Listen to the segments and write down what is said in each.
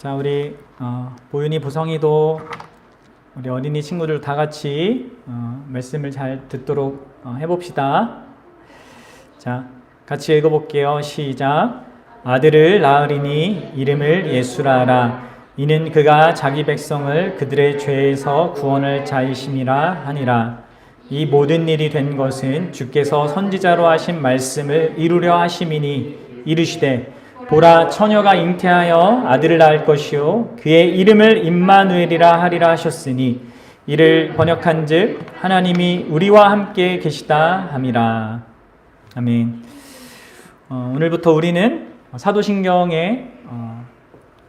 자, 우리 보윤이, 보성이도 우리 어린이 친구들 다 같이 말씀을 잘 듣도록 해봅시다. 자, 같이 읽어볼게요. 시작. 아들을 낳으리니 이름을 예수라 하라. 이는 그가 자기 백성을 그들의 죄에서 구원할 자이심이라 하니라. 이 모든 일이 된 것은 주께서 선지자로 하신 말씀을 이루려 하심이니 이르시되 보라, 처녀가 잉태하여 아들을 낳을 것이요 그의 이름을 임마누엘이라 하리라 하셨으니 이를 번역한즉 하나님이 우리와 함께 계시다 함이라. 아멘. 오늘부터 우리는 사도신경의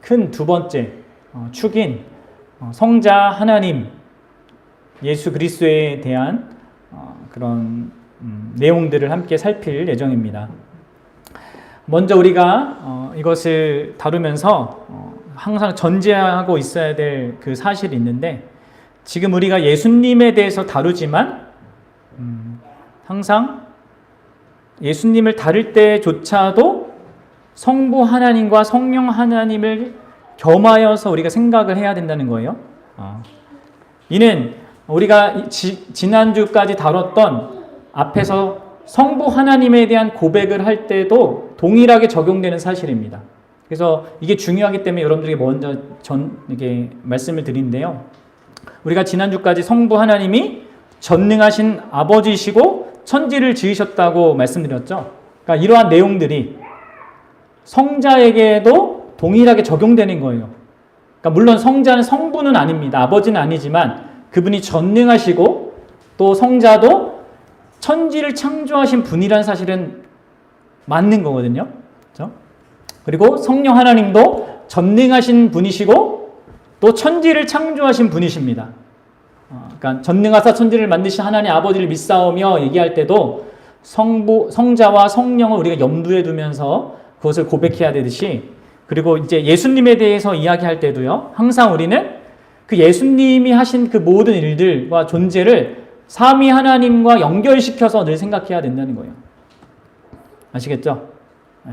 큰 두 번째 축인 성자 하나님 예수 그리스도에 대한 그런 내용들을 함께 살필 예정입니다. 먼저 우리가 이것을 다루면서 항상 전제하고 있어야 될 그 사실이 있는데, 지금 우리가 예수님에 대해서 다루지만 항상 예수님을 다룰 때조차도 성부 하나님과 성령 하나님을 겸하여서 우리가 생각을 해야 된다는 거예요. 이는 우리가 지난주까지 다뤘던 앞에서 성부 하나님에 대한 고백을 할 때도 동일하게 적용되는 사실입니다. 그래서 이게 중요하기 때문에 여러분들에게 먼저 이게 말씀을 드린데요. 우리가 지난주까지 성부 하나님이 전능하신 아버지시고 천지를 지으셨다고 말씀드렸죠. 그러니까 이러한 내용들이 성자에게도 동일하게 적용되는 거예요. 그러니까 물론 성자는 성부는 아닙니다. 아버지는 아니지만 그분이 전능하시고 또 성자도 천지를 창조하신 분이라는 사실은 맞는 거거든요. 그렇죠? 그리고 성령 하나님도 전능하신 분이시고 또 천지를 창조하신 분이십니다. 그러니까 전능하사 천지를 만드신 하나님 아버지를 믿사오며 얘기할 때도 성자와 성령을 우리가 염두에 두면서 그것을 고백해야 되듯이, 그리고 이제 예수님에 대해서 이야기할 때도요, 항상 우리는 그 예수님이 하신 그 모든 일들과 존재를 삼위 하나님과 연결시켜서 늘 생각해야 된다는 거예요. 아시겠죠? 네.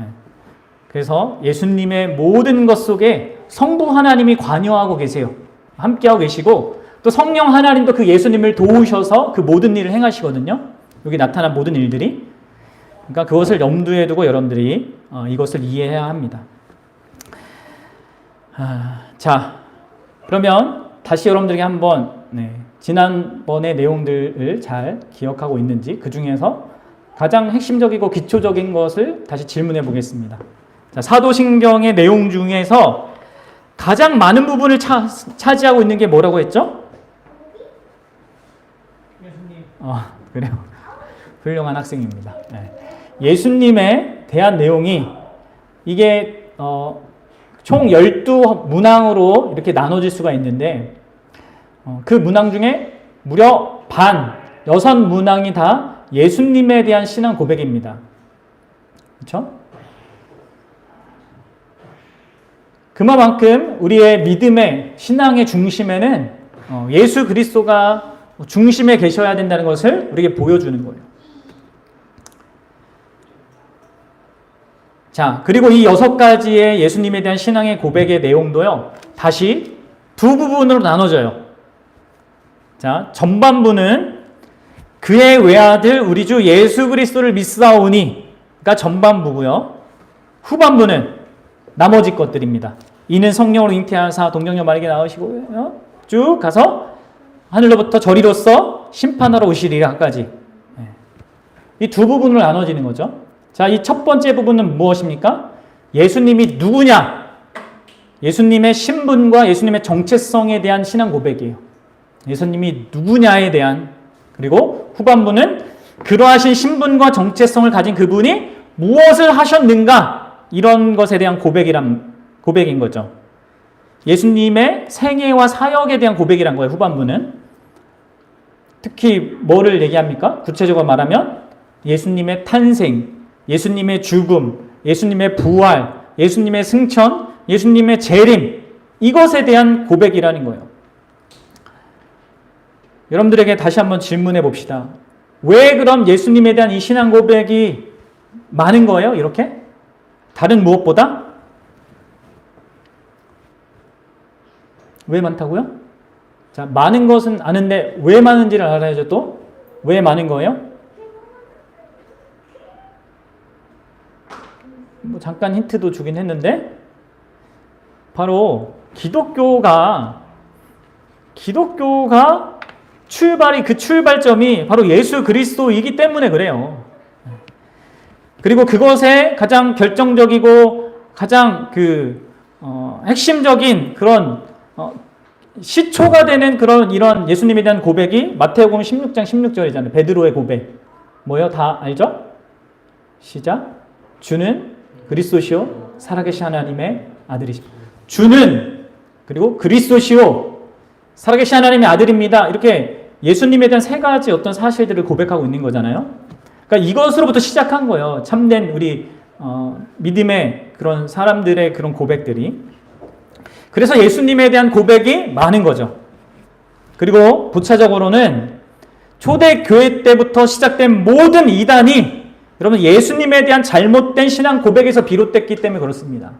그래서 예수님의 모든 것 속에 성부 하나님이 관여하고 계세요. 함께하고 계시고 또 성령 하나님도 그 예수님을 도우셔서 그 모든 일을 행하시거든요. 여기 나타난 모든 일들이. 그러니까 그것을 염두에 두고 여러분들이 이것을 이해해야 합니다. 자, 그러면 다시 여러분들에게 한번 지난번의 내용들을 잘 기억하고 있는지, 그 중에서 가장 핵심적이고 기초적인 것을 다시 질문해 보겠습니다. 자, 사도신경의 내용 중에서 가장 많은 부분을 차지하고 있는 게 뭐라고 했죠? 예수님. 그래요. 훌륭한 학생입니다. 네. 예수님에 대한 내용이 이게 총 12문항으로 이렇게 나눠질 수가 있는데, 그 문항 중에 무려 반, 6문항이 다 예수님에 대한 신앙 고백입니다. 그렇죠? 그만큼 우리의 믿음의 신앙의 중심에는 예수 그리스도가 중심에 계셔야 된다는 것을 우리에게 보여주는 거예요. 자, 그리고 이 6가지의 예수님에 대한 신앙의 고백의 내용도요, 다시 두 부분으로 나눠져요. 자, 전반부는 그의 외아들 우리 주 예수 그리스도를 믿사오니가 전반부고요. 후반부는 나머지 것들입니다. 이는 성령으로 잉태하사 동정녀 마리아에게 낳으시고요. 쭉 가서 하늘로부터 저리로서 심판하러 오시리라까지. 이 두 부분으로 나눠지는 거죠. 자, 이 첫 번째 부분은 무엇입니까? 예수님이 누구냐? 예수님의 신분과 예수님의 정체성에 대한 신앙 고백이에요. 예수님이 누구냐에 대한, 그리고 후반부는 그러하신 신분과 정체성을 가진 그분이 무엇을 하셨는가, 이런 것에 대한 고백인 거죠. 예수님의 생애와 사역에 대한 고백이란 거예요. 후반부는 특히 뭐를 얘기합니까? 구체적으로 말하면 예수님의 탄생, 예수님의 죽음, 예수님의 부활, 예수님의 승천, 예수님의 재림, 이것에 대한 고백이라는 거예요. 여러분들에게 다시 한번 질문해 봅시다. 왜 그럼 예수님에 대한 이 신앙 고백이 많은 거예요? 이렇게? 다른 무엇보다? 왜 많다고요? 자, 많은 것은 아는데 왜 많은지를 알아야죠. 또 왜 많은 거예요? 뭐 잠깐 힌트도 주긴 했는데 바로 기독교가 그 출발점이 바로 예수 그리스도이기 때문에 그래요. 그리고 그것에 가장 결정적이고 가장 핵심적인 그런 시초가 되는 그런 이런 예수님에 대한 고백이 마태복음 16장 16절이잖아요. 베드로의 고백. 뭐요? 다 알죠? 시작. 주는 그리스도시요 살아계신 하나님의 아들이십니다. 주는 그리고 그리스도시요 살아계신 하나님의 아들입니다. 이렇게 예수님에 대한 세 가지 어떤 사실들을 고백하고 있는 거잖아요. 그러니까 이것으로부터 시작한 거예요. 참된 우리 믿음의 그런 사람들의 그런 고백들이. 그래서 예수님에 대한 고백이 많은 거죠. 그리고 부차적으로는 초대교회 때부터 시작된 모든 이단이 여러분 예수님에 대한 잘못된 신앙 고백에서 비롯됐기 때문에 그렇습니다.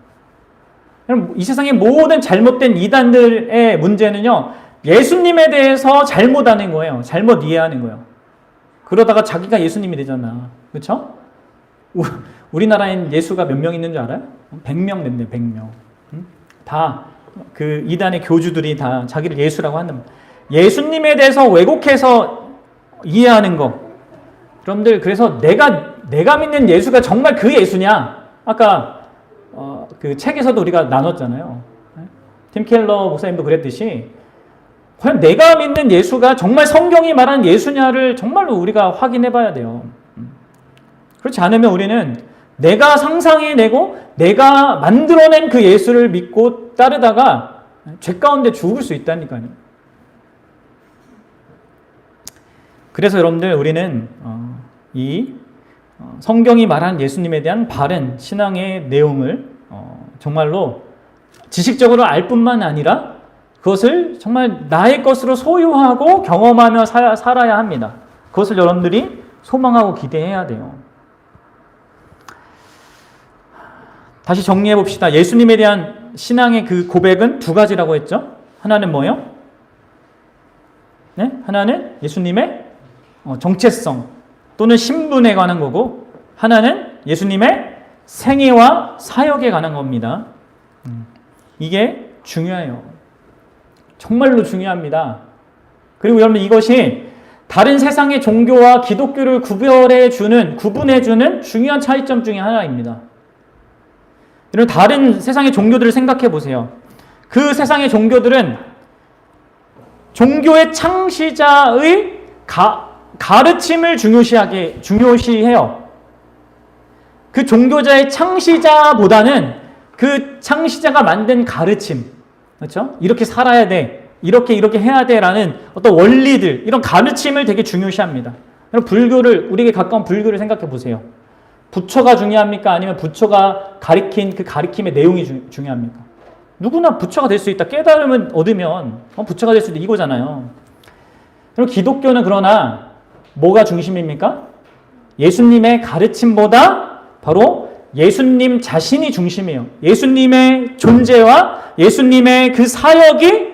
여러분 이 세상의 모든 잘못된 이단들의 문제는요. 예수님에 대해서 잘못하는 거예요. 잘못 이해하는 거예요. 그러다가 자기가 예수님이 되잖아. 그렇죠? 우리나라엔 예수가 몇 명 있는 줄 알아요? 100명 됐네요. 100명. 다 그 이단의 교주들이 다 자기를 예수라고 한단 말이에요. 예수님에 대해서 왜곡해서 이해하는 거. 여러분들 그래서 내가 믿는 예수가 정말 그 예수냐? 아까 그 책에서도 우리가 나눴잖아요. 팀 켈러 목사님도 그랬듯이 과연 내가 믿는 예수가 정말 성경이 말하는 예수냐를 정말로 우리가 확인해 봐야 돼요. 그렇지 않으면 우리는 내가 상상해내고 내가 만들어낸 그 예수를 믿고 따르다가 죄 가운데 죽을 수 있다니까요. 그래서 여러분들 우리는 이 성경이 말하는 예수님에 대한 바른 신앙의 내용을 정말로 지식적으로 알 뿐만 아니라 그것을 정말 나의 것으로 소유하고 경험하며 살아야 합니다. 그것을 여러분들이 소망하고 기대해야 돼요. 다시 정리해 봅시다. 예수님에 대한 신앙의 그 고백은 두 가지라고 했죠. 하나는 뭐예요? 네? 하나는 예수님의 정체성 또는 신분에 관한 거고 하나는 예수님의 생애와 사역에 관한 겁니다. 이게 중요해요. 정말로 중요합니다. 그리고 여러분 이것이 다른 세상의 종교와 기독교를 구분해주는 중요한 차이점 중에 하나입니다. 여러분 다른 세상의 종교들을 생각해 보세요. 그 세상의 종교들은 종교의 창시자의 가르침을 중요시해요. 그 종교자의 창시자보다는 그 창시자가 만든 가르침, 그렇죠? 이렇게 살아야 돼, 이렇게 해야 돼라는 어떤 원리들, 이런 가르침을 되게 중요시합니다. 여러분 불교를 우리에게 가까운 불교를 생각해 보세요. 부처가 중요합니까? 아니면 부처가 가리킨 그 가리킴의 내용이 중요합니까? 누구나 부처가 될 수 있다. 깨달음을 얻으면 부처가 될 수 있다. 이거잖아요. 여러분 기독교는 그러나 뭐가 중심입니까? 예수님의 가르침보다 바로 예수님 자신이 중심이에요. 예수님의 존재와 예수님의 그 사역이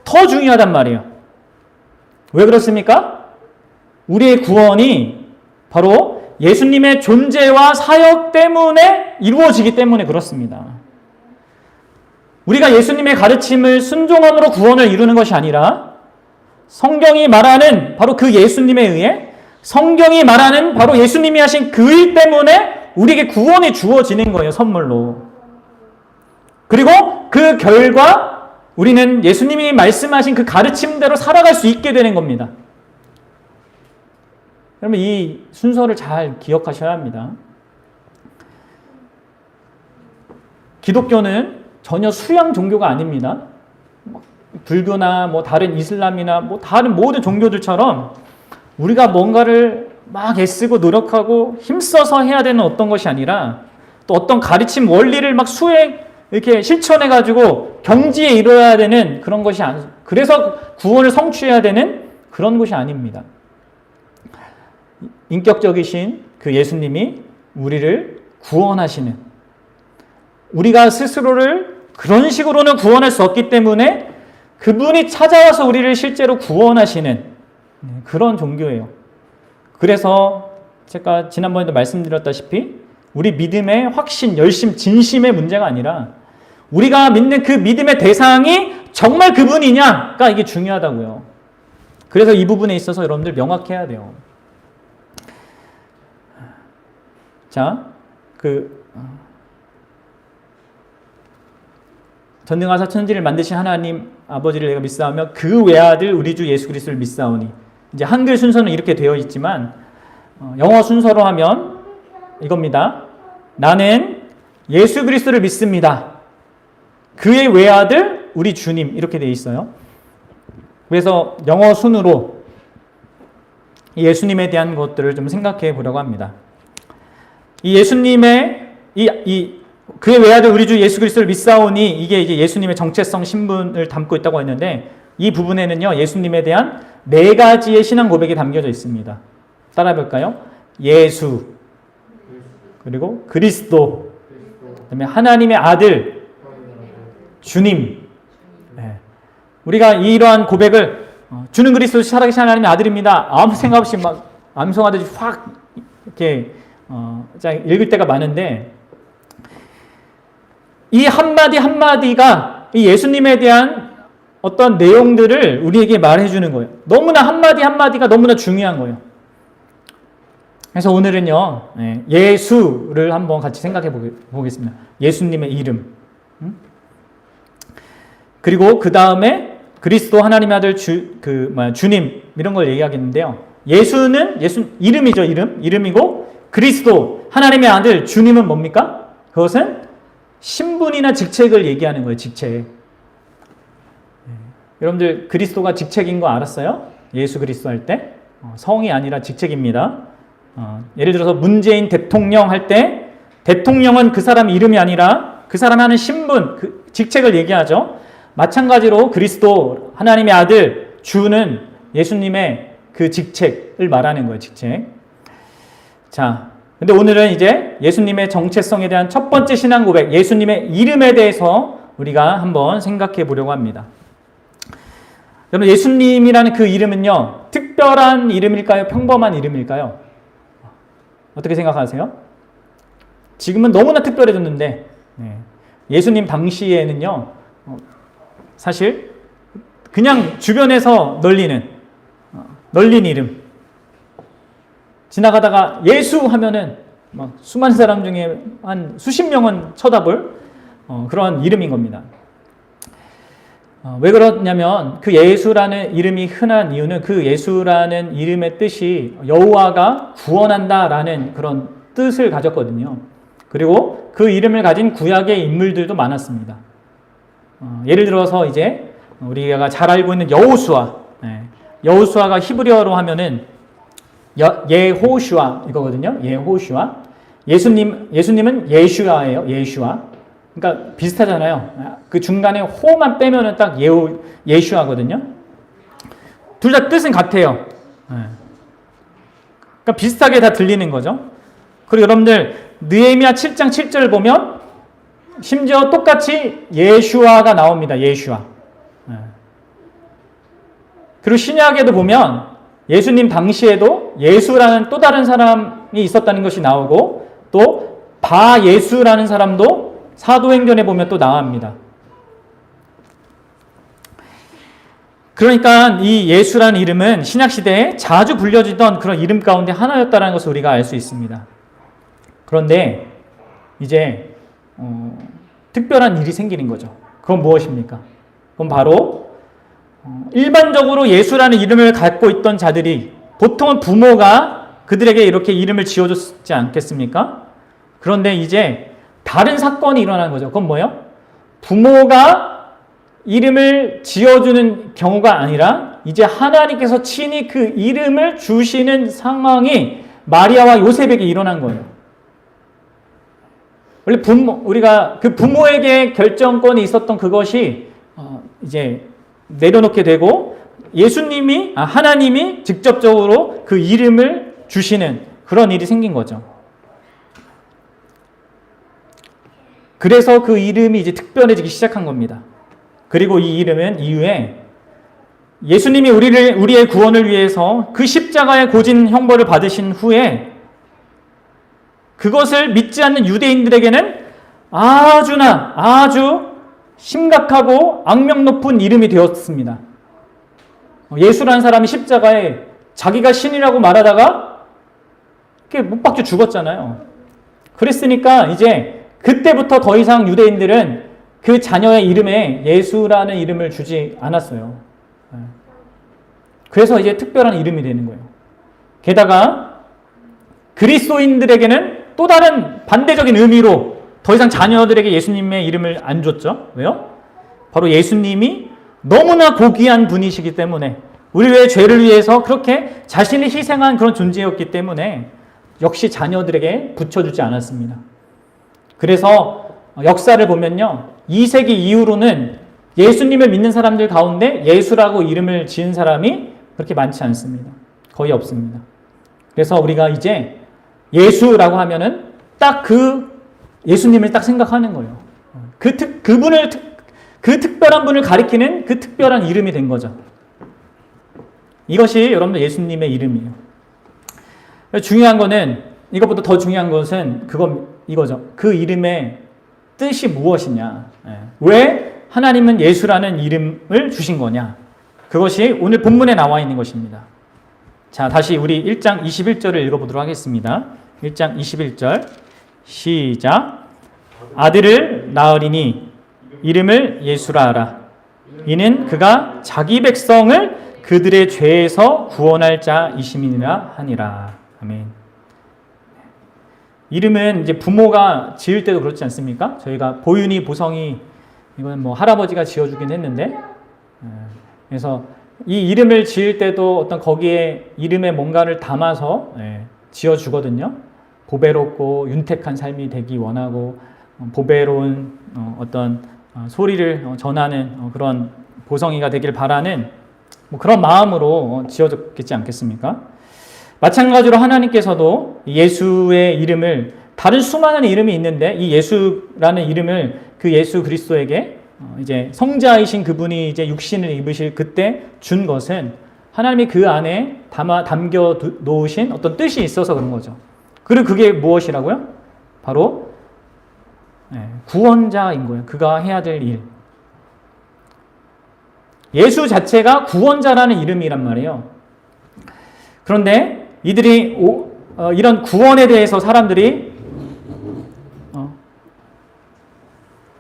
더 중요하단 말이에요. 왜 그렇습니까? 우리의 구원이 바로 예수님의 존재와 사역 때문에 이루어지기 때문에 그렇습니다. 우리가 예수님의 가르침을 순종함으로 구원을 이루는 것이 아니라 성경이 말하는 바로 그 예수님에 의해 성경이 말하는 바로 예수님이 하신 그 일 때문에 우리에게 구원이 주어지는 거예요. 선물로. 그리고 그 결과 우리는 예수님이 말씀하신 그 가르침대로 살아갈 수 있게 되는 겁니다. 여러분 이 순서를 잘 기억하셔야 합니다. 기독교는 전혀 수양 종교가 아닙니다. 불교나 다른 이슬람이나 다른 모든 종교들처럼 우리가 뭔가를 막 애쓰고 노력하고 힘써서 해야 되는 어떤 것이 아니라 또 어떤 가르침 원리를 막 이렇게 실천해가지고 경지에 이뤄야 되는 그런 것이 그래서 구원을 성취해야 되는 그런 것이 아닙니다. 인격적이신 그 예수님이 우리를 구원하시는, 우리가 스스로를 그런 식으로는 구원할 수 없기 때문에 그분이 찾아와서 우리를 실제로 구원하시는 그런 종교예요. 그래서 제가 지난번에도 말씀드렸다시피 우리 믿음의 확신, 열심, 진심의 문제가 아니라 우리가 믿는 그 믿음의 대상이 정말 그분이냐가 이게 중요하다고요. 그래서 이 부분에 있어서 여러분들 명확해야 돼요. 자, 전능하사 천지를 만드신 하나님 아버지를 내가 믿사오며 그 외아들 우리 주 예수 그리스도를 믿사오니. 이제 한글 순서는 이렇게 되어 있지만 영어 순서로 하면 이겁니다. 나는 예수 그리스도를 믿습니다. 그의 외아들 우리 주님 이렇게 되어 있어요. 그래서 영어 순으로 예수님에 대한 것들을 좀 생각해 보려고 합니다. 이 예수님의 그의 외아들 우리 주 예수 그리스도를 믿사오니 이게 이제 예수님의 정체성 신분을 담고 있다고 했는데 이 부분에는요 예수님에 대한 4가지의 신앙 고백이 담겨져 있습니다. 따라해 볼까요? 예수, 그리고 그리스도, 그다음에 하나님의 아들, 주님. 네. 우리가 이러한 고백을 주는 그리스도 살아계신 하나님의 아들입니다. 아무 생각 없이 막 암송하듯이 확 이렇게 읽을 때가 많은데 이 한마디 한마디가 이 예수님에 대한 어떤 내용들을 우리에게 말해주는 거예요. 너무나 한마디 한마디가 너무나 중요한 거예요. 그래서 오늘은요 예수를 한번 같이 생각해 보겠습니다. 예수님의 이름, 그리고 그 다음에 그리스도 하나님의 아들 주님 이런 걸 얘기하겠는데요. 예수는 이름이죠. 이름이고 그리스도 하나님의 아들 주님은 뭡니까? 그것은 신분이나 직책을 얘기하는 거예요. 직책. 여러분들 그리스도가 직책인 거 알았어요? 예수 그리스도 할 때 성이 아니라 직책입니다. 예를 들어서 문재인 대통령 할 때 대통령은 그 사람 이름이 아니라 그 사람이 하는 신분, 그 직책을 얘기하죠. 마찬가지로 그리스도 하나님의 아들 주는 예수님의 그 직책을 말하는 거예요. 직책. 자, 근데 오늘은 이제 예수님의 정체성에 대한 첫 번째 신앙 고백, 예수님의 이름에 대해서 우리가 한번 생각해 보려고 합니다. 여러분 예수님이라는 그 이름은요 특별한 이름일까요? 평범한 이름일까요? 어떻게 생각하세요? 지금은 너무나 특별해졌는데 예수님 당시에는요 사실 그냥 주변에서 널린 이름, 지나가다가 예수 하면은 막 수많은 사람 중에 한 수십 명은 쳐다볼 그런 이름인 겁니다. 왜 그러냐면 그 예수라는 이름이 흔한 이유는 그 예수라는 이름의 뜻이 여호와가 구원한다라는 그런 뜻을 가졌거든요. 그리고 그 이름을 가진 구약의 인물들도 많았습니다. 예를 들어서 이제 우리가 잘 알고 있는 여호수아, 여호수아가 히브리어로 하면은 예호슈아 이거거든요. 예호슈아. 예수님은 예슈아예요. 예슈아. 그러니까 비슷하잖아요. 그 중간에 호만 빼면은 딱 예슈아거든요. 둘 다 뜻은 같아요. 그러니까 비슷하게 다 들리는 거죠. 그리고 여러분들 느헤미야 7장 7절 보면 심지어 똑같이 예슈아가 나옵니다. 예슈아. 그리고 신약에도 보면 예수님 당시에도 예수라는 또 다른 사람이 있었다는 것이 나오고 또 바예수라는 사람도 사도행전에 보면 또 나옵니다. 그러니까 이 예수라는 이름은 신약시대에 자주 불려지던 그런 이름 가운데 하나였다는 것을 우리가 알 수 있습니다. 그런데 이제 특별한 일이 생기는 거죠. 그건 무엇입니까? 그건 바로 일반적으로 예수라는 이름을 갖고 있던 자들이 보통은 부모가 그들에게 이렇게 이름을 지어줬지 않겠습니까? 그런데 이제 다른 사건이 일어나는 거죠. 그건 뭐예요? 부모가 이름을 지어주는 경우가 아니라 이제 하나님께서 친히 그 이름을 주시는 상황이 마리아와 요셉에게 일어난 거예요. 원래 우리가 그 부모에게 결정권이 있었던 그것이 이제 내려놓게 되고 하나님이 직접적으로 그 이름을 주시는 그런 일이 생긴 거죠. 그래서 그 이름이 이제 특별해지기 시작한 겁니다. 그리고 이 이름은 이후에 예수님이 우리의 구원을 위해서 그 십자가의 고진 형벌을 받으신 후에 그것을 믿지 않는 유대인들에게는 아주 심각하고 악명 높은 이름이 되었습니다. 예수라는 사람이 십자가에 자기가 신이라고 말하다가 못 박혀 죽었잖아요. 그랬으니까 이제 그때부터 더 이상 유대인들은 그 자녀의 이름에 예수라는 이름을 주지 않았어요. 그래서 이제 특별한 이름이 되는 거예요. 게다가 그리스도인들에게는 또 다른 반대적인 의미로 더 이상 자녀들에게 예수님의 이름을 안 줬죠. 왜요? 바로 예수님이 너무나 고귀한 분이시기 때문에, 우리의 죄를 위해서 그렇게 자신을 희생한 그런 존재였기 때문에 역시 자녀들에게 붙여주지 않았습니다. 그래서 역사를 보면요, 2세기 이후로는 예수님을 믿는 사람들 가운데 예수라고 이름을 지은 사람이 그렇게 많지 않습니다. 거의 없습니다. 그래서 우리가 이제 예수라고 하면은 딱 그 예수님을 딱 생각하는 거예요. 그 특별한 분을 가리키는 그 특별한 이름이 된 거죠. 이것이 여러분들 예수님의 이름이에요. 중요한 거는, 이것보다 더 중요한 것은 이거죠. 그 이름의 뜻이 무엇이냐. 왜 하나님은 예수라는 이름을 주신 거냐. 그것이 오늘 본문에 나와 있는 것입니다. 자, 다시 우리 1장 21절을 읽어보도록 하겠습니다. 1장 21절 시작. 아들을 낳으리니 이름을 예수라 하라. 이는 그가 자기 백성을 그들의 죄에서 구원할 자이심이니라 하니라. 아멘. 이름은 이제 부모가 지을 때도 그렇지 않습니까? 저희가 보윤이, 보성이, 이건 뭐 할아버지가 지어주긴 했는데, 그래서 이 이름을 지을 때도 어떤 거기에 이름에 뭔가를 담아서 지어주거든요. 보배롭고 윤택한 삶이 되기 원하고, 보배로운 어떤 소리를 전하는 그런 보성이가 되길 바라는 뭐 그런 마음으로 지어졌겠지 않겠습니까? 마찬가지로 하나님께서도 예수의 이름을, 다른 수많은 이름이 있는데 이 예수라는 이름을 그 예수 그리스도에게 이제 성자이신 그분이 이제 육신을 입으실 그때 준 것은 하나님이 그 안에 담겨 놓으신 어떤 뜻이 있어서 그런 거죠. 그리고 그게 무엇이라고요? 바로 구원자인 거예요. 그가 해야 될 일. 예수 자체가 구원자라는 이름이란 말이에요. 그런데 이들이 이런 구원에 대해서 사람들이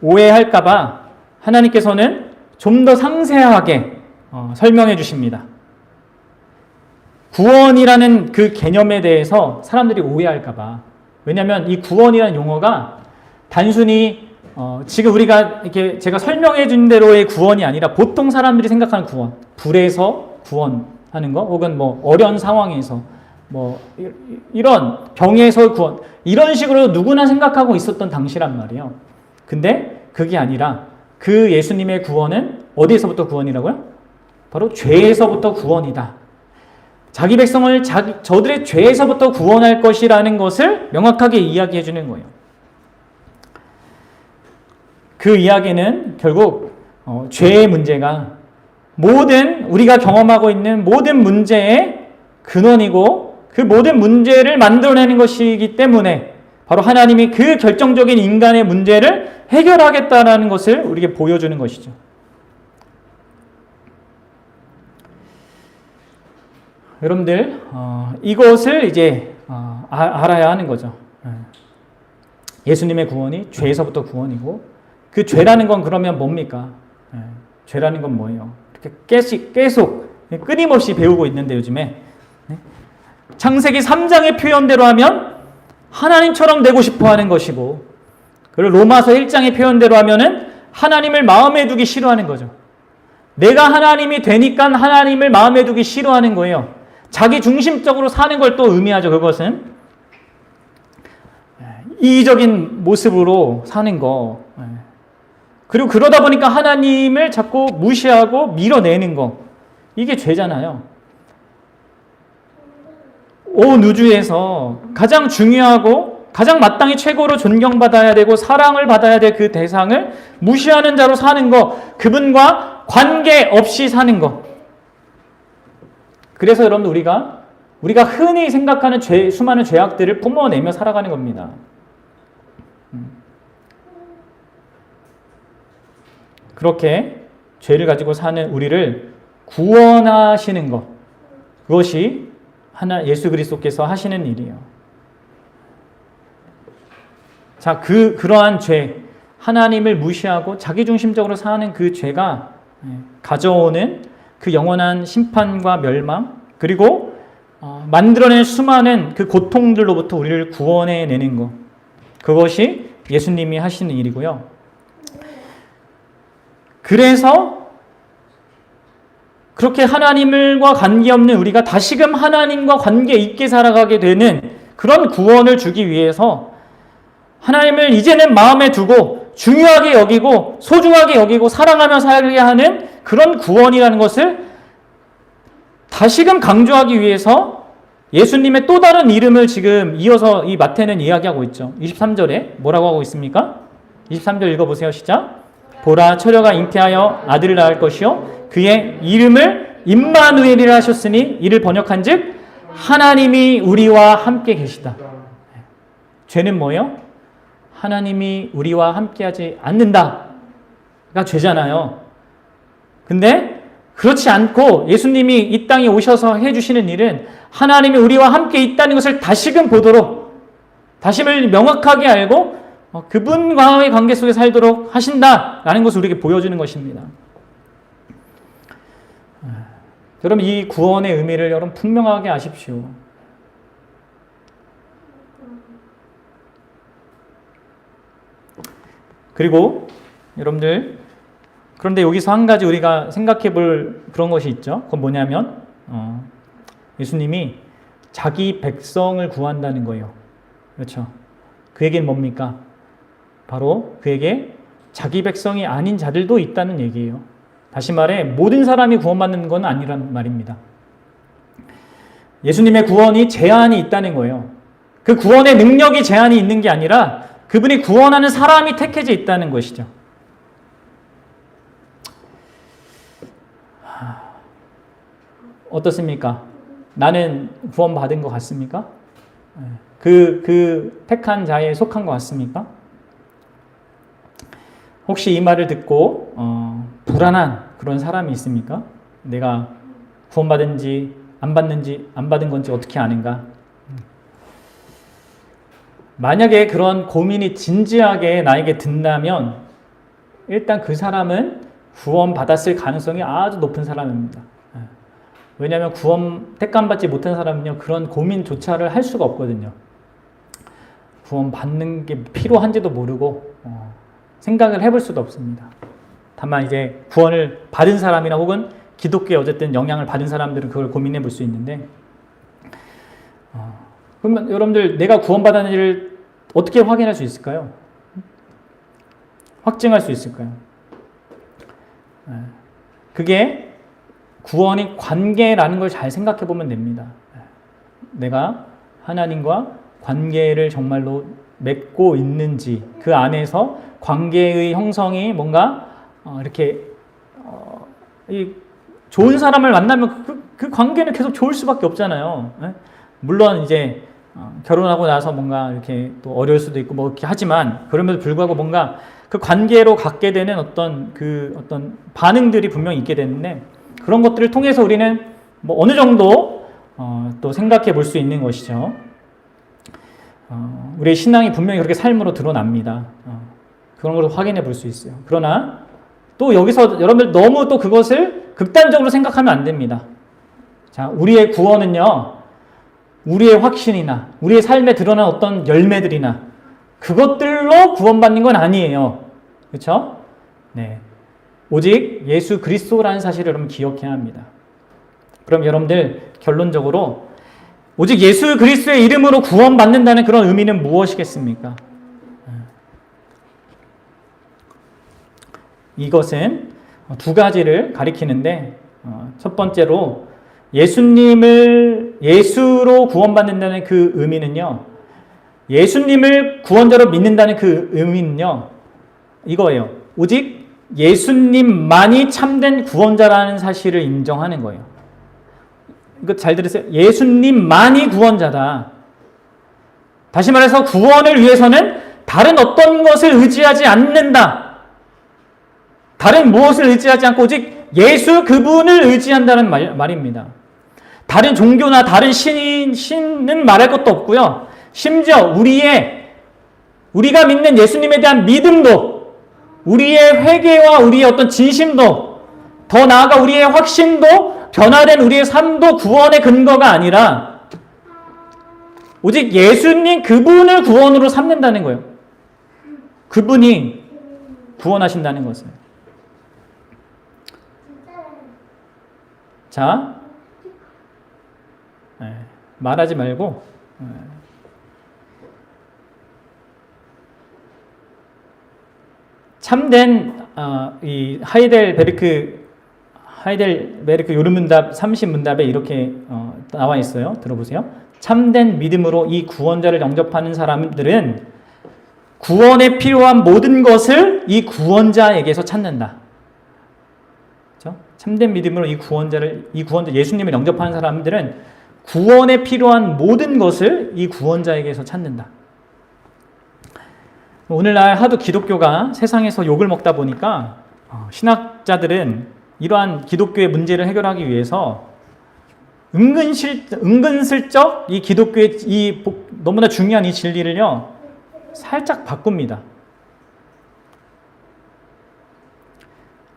오해할까봐 하나님께서는 좀 더 상세하게 설명해 주십니다. 구원이라는 그 개념에 대해서 사람들이 오해할까봐. 왜냐하면 이 구원이라는 용어가 단순히 지금 우리가 이렇게 제가 설명해 준 대로의 구원이 아니라 보통 사람들이 생각하는 구원, 불에서 구원하는 거, 혹은 뭐 어려운 상황에서 뭐 이런 병에서 구원, 이런 식으로 누구나 생각하고 있었던 당시란 말이에요. 근데 그게 아니라 그 예수님의 구원은 어디에서부터 구원이라고요? 바로 죄에서부터 구원이다. 자기 백성을 저들의 죄에서부터 구원할 것이라는 것을 명확하게 이야기해 주는 거예요. 그 이야기는 결국 죄의 문제가 모든 우리가 경험하고 있는 모든 문제의 근원이고 그 모든 문제를 만들어내는 것이기 때문에 바로 하나님이 그 결정적인 인간의 문제를 해결하겠다는 것을 우리에게 보여주는 것이죠. 여러분들 이것을 이제 알아야 하는 거죠. 예수님의 구원이 죄에서부터 구원이고, 그 죄라는 건 그러면 뭡니까? 죄라는 건 뭐예요? 이렇게 계속 끊임없이 배우고 있는데 요즘에 창세기 3장의 표현대로 하면 하나님처럼 되고 싶어 하는 것이고, 그리고 로마서 1장의 표현대로 하면은 하나님을 마음에 두기 싫어하는 거죠. 내가 하나님이 되니까 하나님을 마음에 두기 싫어하는 거예요. 자기 중심적으로 사는 걸 또 의미하죠. 그것은 이기적인 모습으로 사는 거. 그리고 그러다 보니까 하나님을 자꾸 무시하고 밀어내는 거. 이게 죄잖아요. 온 우주에서 가장 중요하고 가장 마땅히 최고로 존경받아야 되고 사랑을 받아야 될 그 대상을 무시하는 자로 사는 거, 그분과 관계없이 사는 거. 그래서 여러분들 우리가 흔히 생각하는 수많은 죄악들을 뿜어내며 살아가는 겁니다. 그렇게 죄를 가지고 사는 우리를 구원하시는 것, 그것이 예수 그리스도께서 하시는 일이에요. 자, 그러한 죄, 하나님을 무시하고 자기중심적으로 사는 그 죄가 가져오는 그 영원한 심판과 멸망, 그리고 만들어낸 수많은 그 고통들로부터 우리를 구원해내는 것, 그것이 예수님이 하시는 일이고요. 그래서 그렇게 하나님과 관계없는 우리가 다시금 하나님과 관계 있게 살아가게 되는 그런 구원을 주기 위해서 하나님을 이제는 마음에 두고 중요하게 여기고 소중하게 여기고 사랑하며 살게 하는 그런 구원이라는 것을 다시금 강조하기 위해서 예수님의 또 다른 이름을 지금 이어서 이 마태는 이야기하고 있죠. 23절에 뭐라고 하고 있습니까? 23절 읽어보세요. 시작. 보라, 처녀가 잉태하여 아들을 낳을 것이요 그의 이름을 임마누엘이라 하셨으니 이를 번역한즉 하나님이 우리와 함께 계시다. 죄는 뭐예요? 하나님이 우리와 함께하지 않는다가 죄잖아요. 근데 그렇지 않고 예수님이 이 땅에 오셔서 해주시는 일은 하나님이 우리와 함께 있다는 것을 다시금 보도록, 다시금 명확하게 알고 그분과의 관계 속에 살도록 하신다라는 것을 우리에게 보여주는 것입니다. 여러분, 이 구원의 의미를 여러분 분명하게 아십시오. 그리고 여러분들, 그런데 여기서 한 가지 우리가 생각해 볼 그런 것이 있죠. 그건 뭐냐면 예수님이 자기 백성을 구한다는 거예요. 그렇죠? 그 얘기는 뭡니까? 바로 그에게 자기 백성이 아닌 자들도 있다는 얘기예요. 다시 말해 모든 사람이 구원받는 건 아니란 말입니다. 예수님의 구원이 제한이 있다는 거예요. 그 구원의 능력이 제한이 있는 게 아니라 그분이 구원하는 사람이 택해져 있다는 것이죠. 어떻습니까? 나는 구원받은 것 같습니까? 그 택한 자에 속한 것 같습니까? 혹시 이 말을 듣고 불안한 그런 사람이 있습니까? 내가 구원받은지 안 받은 건지 어떻게 아는가? 만약에 그런 고민이 진지하게 나에게 든다면 일단 그 사람은 구원받았을 가능성이 아주 높은 사람입니다. 왜냐하면 택감받지 못한 사람은요, 그런 고민조차를 할 수가 없거든요. 구원받는 게 필요한지도 모르고 생각을 해볼 수도 없습니다. 다만 이제 구원을 받은 사람이나 혹은 기독교에 어쨌든 영향을 받은 사람들은 그걸 고민해 볼 수 있는데, 그러면 여러분들 내가 구원받았는지를 어떻게 확인할 수 있을까요? 확증할 수 있을까요? 그게 구원이 관계라는 걸 잘 생각해 보면 됩니다. 내가 하나님과 관계를 정말로 맺고 있는지, 그 안에서 관계의 형성이 뭔가 이렇게 이 좋은 사람을 만나면 그 관계는 계속 좋을 수밖에 없잖아요. 물론 이제 결혼하고 나서 뭔가 이렇게 또 어려울 수도 있고 뭐 이렇게 하지만, 그럼에도 불구하고 뭔가 그 관계로 갖게 되는 어떤 반응들이 분명히 있게 되는데, 그런 것들을 통해서 우리는 뭐 어느 정도 또 생각해 볼 수 있는 것이죠. 우리의 신앙이 분명히 그렇게 삶으로 드러납니다. 그런 걸 확인해 볼 수 있어요. 그러나 또 여기서 여러분들 너무 또 그것을 극단적으로 생각하면 안 됩니다. 자, 우리의 구원은요, 우리의 확신이나 우리의 삶에 드러난 어떤 열매들이나 그것들로 구원받는 건 아니에요. 그렇죠? 네. 오직 예수 그리스도라는 사실을 여러분 기억해야 합니다. 그럼 여러분들 결론적으로 오직 예수 그리스도의 이름으로 구원받는다는 그런 의미는 무엇이겠습니까? 이것은 두 가지를 가리키는데, 첫 번째로 예수로 구원받는다는 그 의미는요, 예수님을 구원자로 믿는다는 그 의미는요, 이거예요. 오직 예수님만이 참된 구원자라는 사실을 인정하는 거예요. 이거 잘 들으세요. 예수님만이 구원자다. 다시 말해서 구원을 위해서는 다른 어떤 것을 의지하지 않는다. 다른 무엇을 의지하지 않고 오직 예수 그분을 의지한다는 말입니다. 다른 종교나 다른 신은 말할 것도 없고요. 심지어 우리가 믿는 예수님에 대한 믿음도, 우리의 회개와 우리의 어떤 진심도, 더 나아가 우리의 확신도, 변화된 우리의 삶도 구원의 근거가 아니라 오직 예수님 그분을 구원으로 삼는다는 거예요. 그분이 구원하신다는 것을. 자, 말하지 말고 참된 이 하이델베르크 요르문답 30문답에 이렇게 나와 있어요. 들어보세요. 참된 믿음으로 이 구원자를 영접하는 사람들은 구원에 필요한 모든 것을 이 구원자에게서 찾는다. 그렇죠? 참된 믿음으로 이 구원자 예수님을 영접하는 사람들은 구원에 필요한 모든 것을 이 구원자에게서 찾는다. 오늘날 하도 기독교가 세상에서 욕을 먹다 보니까 신학자들은 이러한 기독교의 문제를 해결하기 위해서 은근슬쩍 이 기독교의 너무나 중요한 이 진리를요, 살짝 바꿉니다.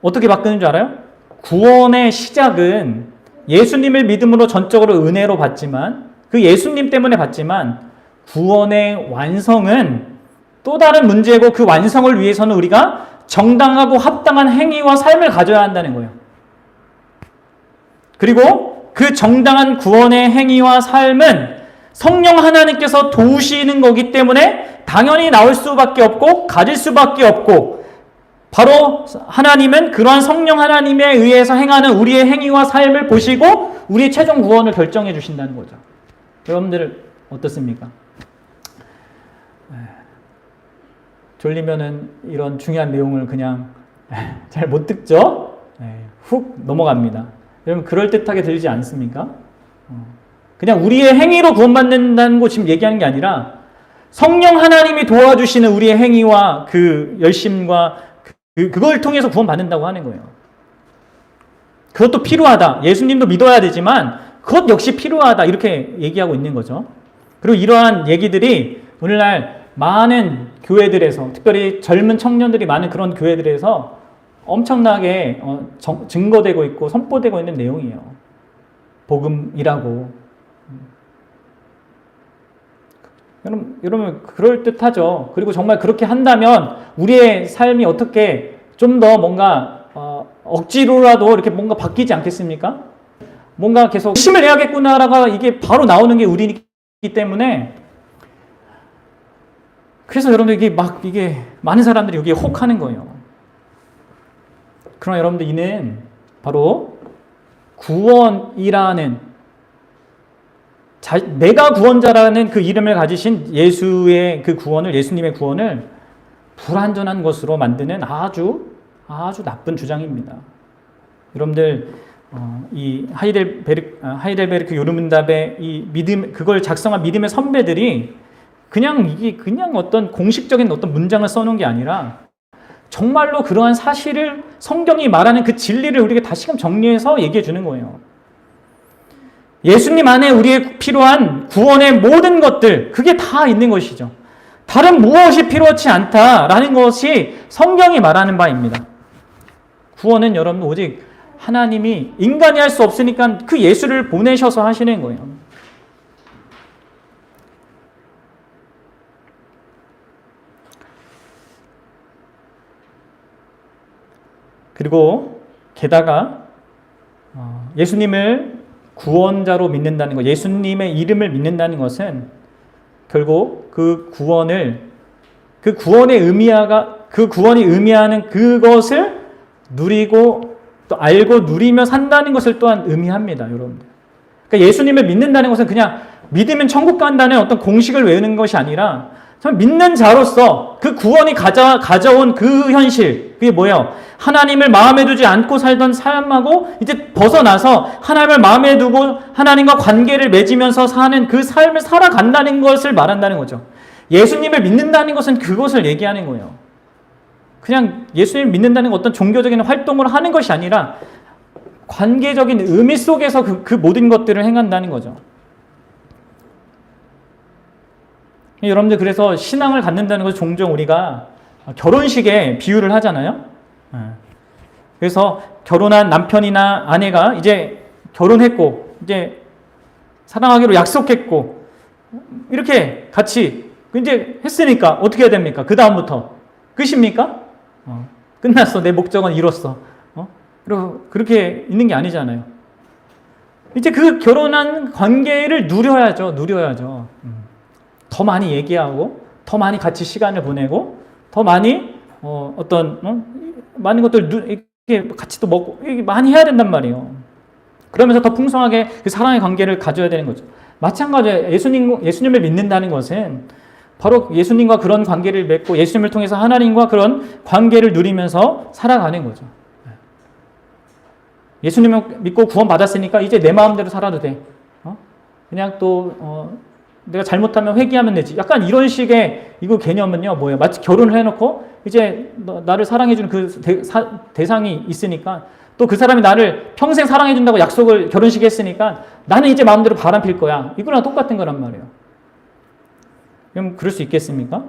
어떻게 바꾸는 줄 알아요? 구원의 시작은 예수님을 믿음으로 전적으로 은혜로 받지만, 그 예수님 때문에 받지만, 구원의 완성은 또 다른 문제고, 그 완성을 위해서는 우리가 정당하고 합당한 행위와 삶을 가져야 한다는 거예요. 그리고 그 정당한 구원의 행위와 삶은 성령 하나님께서 도우시는 거기 때문에 당연히 나올 수밖에 없고 가질 수밖에 없고, 바로 하나님은 그러한 성령 하나님에 의해서 행하는 우리의 행위와 삶을 보시고 우리의 최종 구원을 결정해 주신다는 거죠. 여러분들 어떻습니까? 졸리면은 이런 중요한 내용을 그냥 잘 못 듣죠? 훅 넘어갑니다. 여러분 그럴듯하게 들리지 않습니까? 그냥 우리의 행위로 구원받는다는 거 지금 얘기하는 게 아니라 성령 하나님이 도와주시는 우리의 행위와 그 열심과 그걸 통해서 구원받는다고 하는 거예요. 그것도 필요하다. 예수님도 믿어야 되지만 그것 역시 필요하다. 이렇게 얘기하고 있는 거죠. 그리고 이러한 얘기들이 오늘날 많은 교회들에서, 특별히 젊은 청년들이 많은 그런 교회들에서 엄청나게 증거되고 있고 선포되고 있는 내용이에요. 복음이라고. 여러분 그럴듯하죠. 그리고 정말 그렇게 한다면 우리의 삶이 어떻게 좀 더 뭔가 억지로라도 이렇게 뭔가 바뀌지 않겠습니까? 뭔가 계속 열심을 해야겠구나라가 이게 바로 나오는 게 우리이기 때문에, 그래서 여러분들 이게 많은 사람들이 여기에 혹하는 거예요. 그러나 여러분들 이는 바로 구원이라는, 내가 구원자라는 그 이름을 가지신 예수의 그 구원을, 예수님의 구원을 불완전한 것으로 만드는 아주 나쁜 주장입니다. 여러분들 이 하이델베르크 요르문답의 이 믿음, 그걸 작성한 믿음의 선배들이 그냥 어떤 공식적인 어떤 문장을 써놓은 게 아니라 정말로 그러한 사실을, 성경이 말하는 그 진리를 우리에게 다시금 정리해서 얘기해 주는 거예요. 예수님 안에 우리의 필요한 구원의 모든 것들, 그게 다 있는 것이죠. 다른 무엇이 필요치 않다라는 것이 성경이 말하는 바입니다. 구원은 여러분 오직 하나님이, 인간이 할 수 없으니까 그 예수를 보내셔서 하시는 거예요. 그리고 게다가 예수님을 구원자로 믿는다는 것, 예수님의 이름을 믿는다는 것은 결국 그 구원이 의미하는 그것을 누리고 또 알고 누리며 산다는 것을 또한 의미합니다, 여러분들. 그러니까 예수님을 믿는다는 것은 그냥 믿으면 천국 간다는 어떤 공식을 외우는 것이 아니라 참 믿는 자로서 그 구원이 가져온 그 현실, 그게 뭐예요? 하나님을 마음에 두지 않고 살던 삶하고 이제 벗어나서 하나님을 마음에 두고 하나님과 관계를 맺으면서 사는 그 삶을 살아간다는 것을 말한다는 거죠. 예수님을 믿는다는 것은 그것을 얘기하는 거예요. 그냥 예수님을 믿는다는 어떤 종교적인 활동을 하는 것이 아니라 관계적인 의미 속에서 그 모든 것들을 행한다는 거죠. 여러분들 그래서 신앙을 갖는다는 것을 종종 우리가 결혼식에 비유를 하잖아요. 그래서 결혼한 남편이나 아내가 이제 결혼했고 이제 사랑하기로 약속했고 이렇게 같이 이제 했으니까 어떻게 해야 됩니까? 그 다음부터 끝입니까? 끝났어. 내 목적은 이뤘어. 그렇게 있는 게 아니잖아요. 이제 그 결혼한 관계를 누려야죠. 더 많이 얘기하고, 더 많이 같이 시간을 보내고, 더 많이 많은 것들 이렇게 같이 또 먹고 많이 해야 된단 말이에요. 그러면서 더 풍성하게 그 사랑의 관계를 가져야 되는 거죠. 마찬가지로 예수님을 믿는다는 것은 바로 예수님과 그런 관계를 맺고 예수님을 통해서 하나님과 그런 관계를 누리면서 살아가는 거죠. 예수님을 믿고 구원 받았으니까 이제 내 마음대로 살아도 돼. 그냥 또 내가 잘못하면 회개하면 되지. 약간 이런 식의 이거 개념은요, 뭐예요? 마치 결혼을 해놓고 이제 나를 사랑해주는 그 대상이 있으니까 또 그 사람이 나를 평생 사랑해준다고 약속을 결혼식에 했으니까 나는 이제 마음대로 바람필 거야. 이거랑 똑같은 거란 말이에요. 그럼 그럴 수 있겠습니까?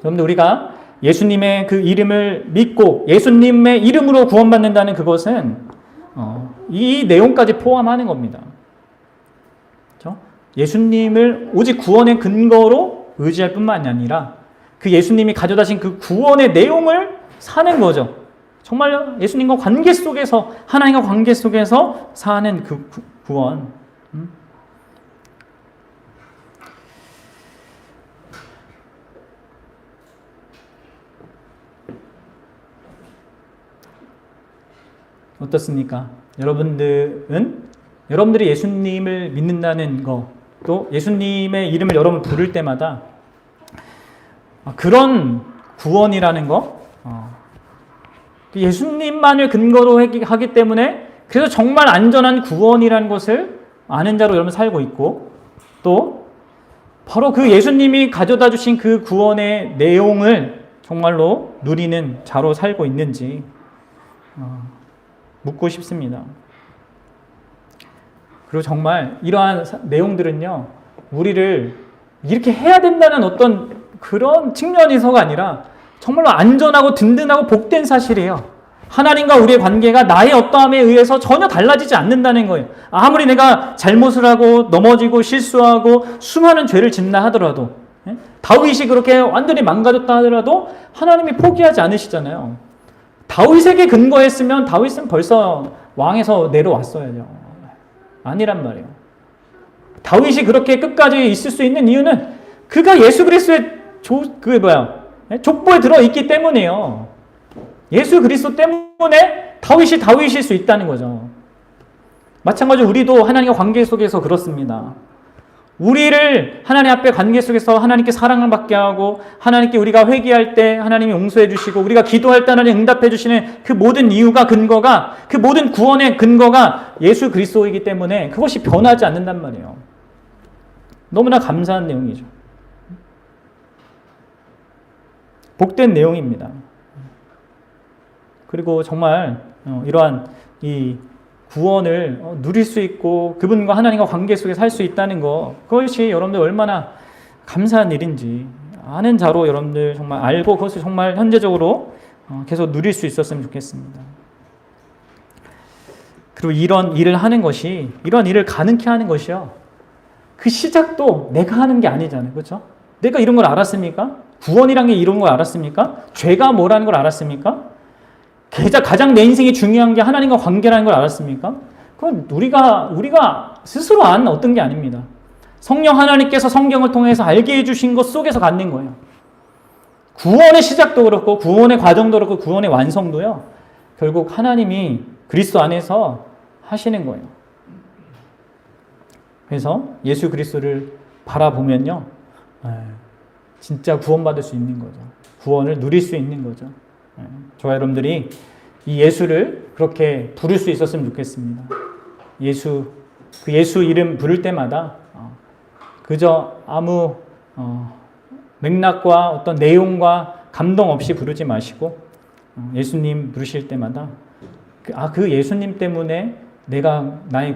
여러분들 우리가 예수님의 그 이름을 믿고 예수님의 이름으로 구원받는다는 그것은 이 내용까지 포함하는 겁니다. 그렇죠? 예수님을 오직 구원의 근거로 의지할 뿐만이 아니라 그 예수님이 가져다신 그 구원의 내용을 사는 거죠. 정말 예수님과 관계 속에서 하나님과 관계 속에서 사는 그 구원. 어떻습니까? 여러분들이 예수님을 믿는다는 거, 또 예수님의 이름을 여러분 부를 때마다 그런 구원이라는 거, 예수님만을 근거로 하기 때문에 그래서 정말 안전한 구원이라는 것을 아는 자로 여러분 살고 있고, 또 바로 그 예수님이 가져다 주신 그 구원의 내용을 정말로 누리는 자로 살고 있는지 묻고 싶습니다. 그리고 정말 이러한 내용들은요, 우리를 이렇게 해야 된다는 어떤 그런 측면에서가 아니라 정말로 안전하고 든든하고 복된 사실이에요. 하나님과 우리의 관계가 나의 어떠함에 의해서 전혀 달라지지 않는다는 거예요. 아무리 내가 잘못을 하고 넘어지고 실수하고 수많은 죄를 짓나 하더라도, 다윗이 그렇게 완전히 망가졌다 하더라도 하나님이 포기하지 않으시잖아요. 다윗에게 근거했으면 다윗은 벌써 왕에서 내려왔어야죠. 아니란 말이에요. 다윗이 그렇게 끝까지 있을 수 있는 이유는 그가 예수 그리스도의 족보에 들어있기 때문이에요. 예수 그리스도 때문에 다윗이 다윗일 수 있다는 거죠. 마찬가지로 우리도 하나님과 관계 속에서 그렇습니다. 우리를 하나님 앞에 관계 속에서 하나님께 사랑을 받게 하고 하나님께 우리가 회개할 때 하나님이 용서해 주시고 우리가 기도할 때 하나님 응답해 주시는 그 모든 이유가 근거가 그 모든 구원의 근거가 예수 그리스도이기 때문에 그것이 변하지 않는단 말이에요. 너무나 감사한 내용이죠. 복된 내용입니다. 그리고 정말 이러한 이 구원을 누릴 수 있고 그분과 하나님과 관계 속에 살 수 있다는 거, 그것이 여러분들 얼마나 감사한 일인지 아는 자로 여러분들 정말 알고 그것을 정말 현재적으로 계속 누릴 수 있었으면 좋겠습니다. 그리고 이런 일을 하는 것이, 이런 일을 가능케 하는 것이요, 그 시작도 내가 하는 게 아니잖아요. 그렇죠? 내가 이런 걸 알았습니까? 구원이란 게 이런 걸 알았습니까? 죄가 뭐라는 걸 알았습니까? 가장 내 인생이 중요한 게 하나님과 관계라는 걸 알았습니까? 그건 우리가 스스로 아는 어떤 게 아닙니다. 성령 하나님께서 성경을 통해서 알게 해주신 것 속에서 갖는 거예요. 구원의 시작도 그렇고 구원의 과정도 그렇고 구원의 완성도요, 결국 하나님이 그리스도 안에서 하시는 거예요. 그래서 예수 그리스도를 바라보면요, 진짜 구원받을 수 있는 거죠. 구원을 누릴 수 있는 거죠. 저와 여러분들이 이 예수를 그렇게 부를 수 있었으면 좋겠습니다. 예수, 그 예수 이름 부를 때마다 그저 아무 맥락과 어떤 내용과 감동 없이 부르지 마시고 예수님 부르실 때마다 그 예수님 때문에 내가 나의